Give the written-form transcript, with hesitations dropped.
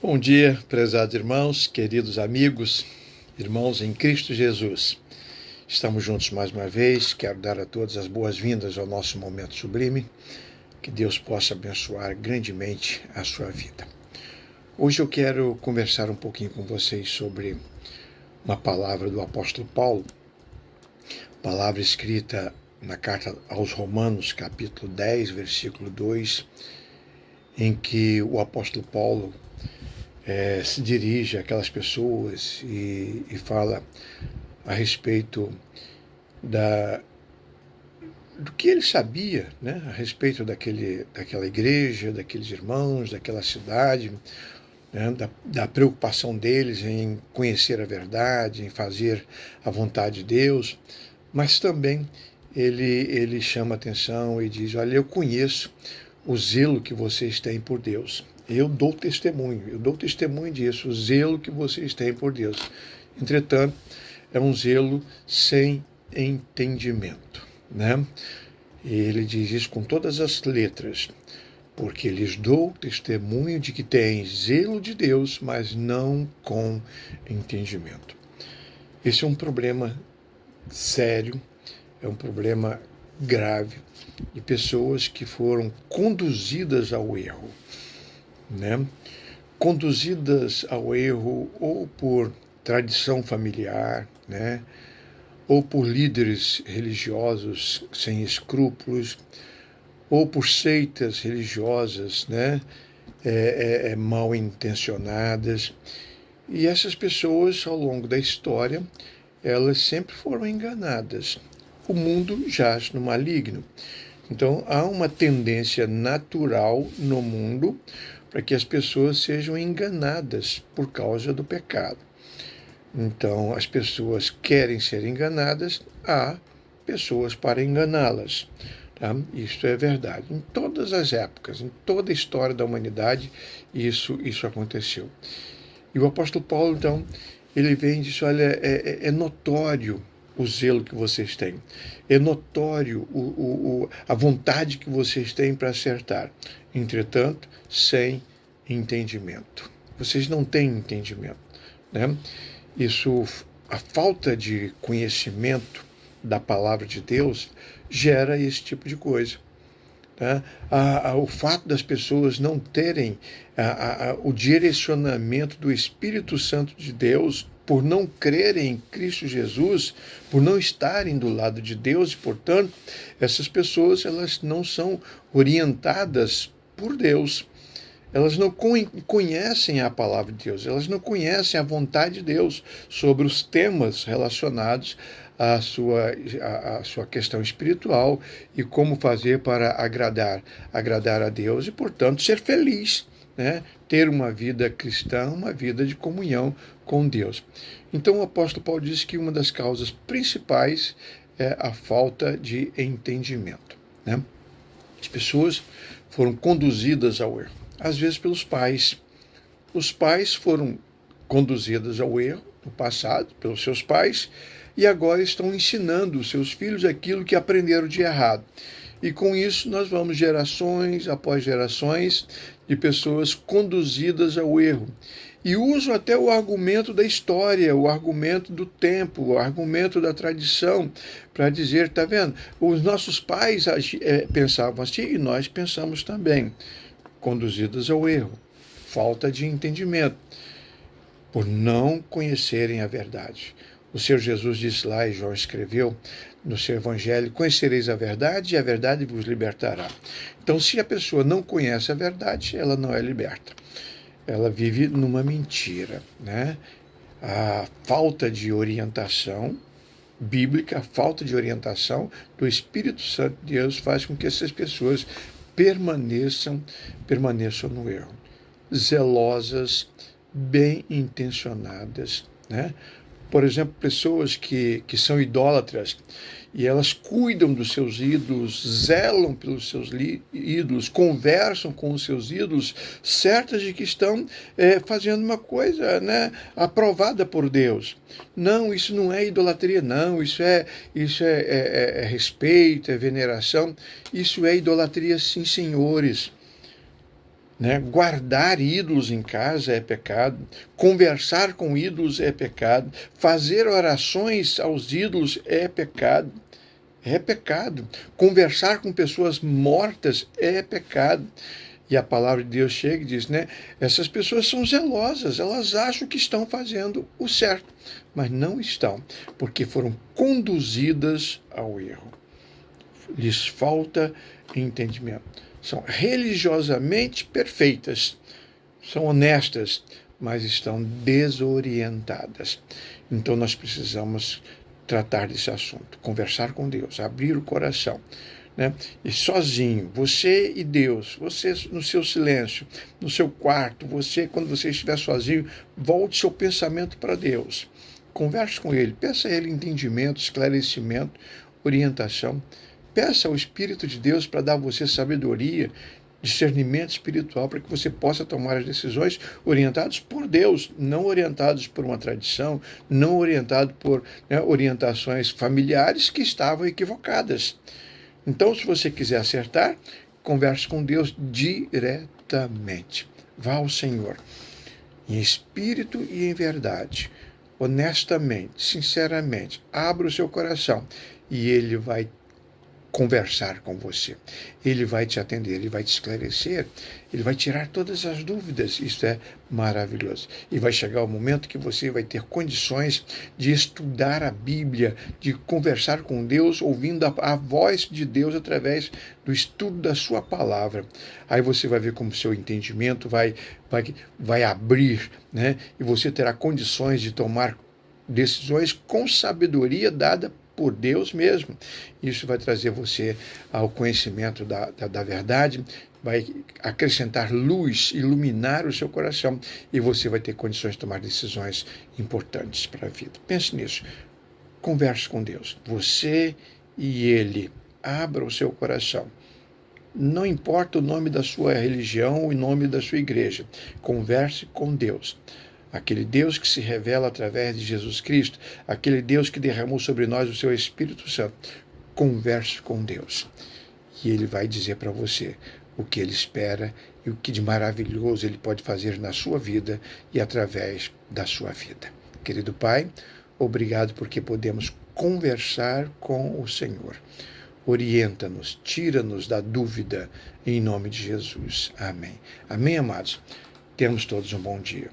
Bom dia, prezados irmãos, queridos amigos, irmãos em Cristo Jesus. Estamos juntos mais uma vez. Quero dar a todos as boas-vindas ao nosso momento sublime. Que Deus possa abençoar grandemente a sua vida. Hoje eu quero conversar um pouquinho com vocês sobre uma palavra do apóstolo Paulo, palavra escrita na carta aos Romanos, capítulo 10, versículo 2, em que o apóstolo Paulo se dirige àquelas pessoas e fala a respeito do que ele sabia, né, a respeito daquela igreja, daqueles irmãos, daquela cidade, né, da preocupação deles em conhecer a verdade, em fazer a vontade de Deus, mas também ele chama atenção e diz: olha, eu conheço o zelo que vocês têm por Deus. Eu dou testemunho disso, o zelo que vocês têm por Deus. Entretanto, é um zelo sem entendimento, né? E ele diz isso com todas as letras, porque lhes dou testemunho de que têm zelo de Deus, mas não com entendimento. Esse é um problema sério, é um problema grave de pessoas que foram conduzidas ao erro, né? Conduzidas ao erro ou por tradição familiar, né? Ou por líderes religiosos sem escrúpulos, ou por seitas religiosas, né? Mal intencionadas. E essas pessoas, ao longo da história, elas sempre foram enganadas. O mundo jaz no maligno. Então, há uma tendência natural no mundo para que as pessoas sejam enganadas por causa do pecado. Então, as pessoas querem ser enganadas, há pessoas para enganá-las. Tá? Isso é verdade. Em todas as épocas, em toda a história da humanidade, isso aconteceu. E o apóstolo Paulo, então, ele vem e diz: olha, é notório o zelo que vocês têm. É notório a vontade que vocês têm para acertar. Entretanto, sem entendimento. Vocês não têm entendimento, né? A falta de conhecimento da palavra de Deus gera esse tipo de coisa. Tá? O fato das pessoas não terem o direcionamento do Espírito Santo de Deus, por não crerem em Cristo Jesus, por não estarem do lado de Deus, e, portanto, essas pessoas elas não são orientadas por Deus. Elas não conhecem a palavra de Deus, elas não conhecem a vontade de Deus sobre os temas relacionados à sua questão espiritual e como fazer para agradar a Deus e, portanto, ser feliz, né? Ter uma vida cristã, uma vida de comunhão com Deus. Então o apóstolo Paulo diz que uma das causas principais é a falta de entendimento, né? As pessoas foram conduzidas ao erro, às vezes pelos pais. Os pais foram conduzidos ao erro no passado pelos seus pais e agora estão ensinando os seus filhos aquilo que aprenderam de errado. E com isso nós vamos gerações após gerações de pessoas conduzidas ao erro. E usam até o argumento da história, o argumento do tempo, o argumento da tradição, para dizer: está vendo? Os nossos pais pensavam assim e nós pensamos também. Conduzidos ao erro, falta de entendimento, por não conhecerem a verdade. O Senhor Jesus disse lá, e João escreveu no seu evangelho: conhecereis a verdade e a verdade vos libertará. Então, se a pessoa não conhece a verdade, ela não é liberta. Ela vive numa mentira, né? A falta de orientação bíblica, a falta de orientação do Espírito Santo de Deus faz com que essas pessoas permaneçam no erro. Zelosas, bem intencionadas, né? Por exemplo, pessoas que são idólatras e elas cuidam dos seus ídolos, zelam pelos seus ídolos, conversam com os seus ídolos, certas de que estão fazendo uma coisa, né, aprovada por Deus. Não, isso não é idolatria, não, isso é respeito, é veneração, isso é idolatria, sim, senhores. né? Guardar ídolos em casa é pecado, conversar com ídolos é pecado, fazer orações aos ídolos é pecado. É pecado. Conversar com pessoas mortas é pecado. E a palavra de Deus chega e diz, né? Essas pessoas são zelosas, elas acham que estão fazendo o certo, mas não estão, porque foram conduzidas ao erro. Lhes falta entendimento. São religiosamente perfeitas, são honestas, mas estão desorientadas. Então nós precisamos tratar desse assunto, conversar com Deus, abrir o coração, né? E sozinho, você e Deus, você no seu silêncio, no seu quarto, você, quando você estiver sozinho, volte seu pensamento para Deus. Converse com Ele, peça a Ele entendimento, esclarecimento, orientação. Peça ao Espírito de Deus para dar a você sabedoria, discernimento espiritual, para que você possa tomar as decisões orientadas por Deus, não orientados por uma tradição, não orientado por, né, orientações familiares que estavam equivocadas. Então, se você quiser acertar, converse com Deus diretamente. Vá ao Senhor, em espírito e em verdade, honestamente, sinceramente, abra o seu coração e Ele vai conversar com você. Ele vai te atender, ele vai te esclarecer, ele vai tirar todas as dúvidas. Isso é maravilhoso. E vai chegar o momento que você vai ter condições de estudar a Bíblia, de conversar com Deus, ouvindo a voz de Deus através do estudo da sua palavra. Aí você vai ver como seu entendimento vai abrir, né? E você terá condições de tomar decisões com sabedoria dada por Deus mesmo. Isso vai trazer você ao conhecimento da verdade, vai acrescentar luz, iluminar o seu coração e você vai ter condições de tomar decisões importantes para a vida. Pense nisso. Converse com Deus. Você e Ele. Abra o seu coração. Não importa o nome da sua religião ou o nome da sua igreja. Converse com Deus. Aquele Deus que se revela através de Jesus Cristo, aquele Deus que derramou sobre nós o seu Espírito Santo. Converse com Deus. E Ele vai dizer para você o que Ele espera e o que de maravilhoso Ele pode fazer na sua vida e através da sua vida. Querido Pai, obrigado porque podemos conversar com o Senhor. Orienta-nos, tira-nos da dúvida, em nome de Jesus. Amém. Amém, amados? Tenhamos todos um bom dia.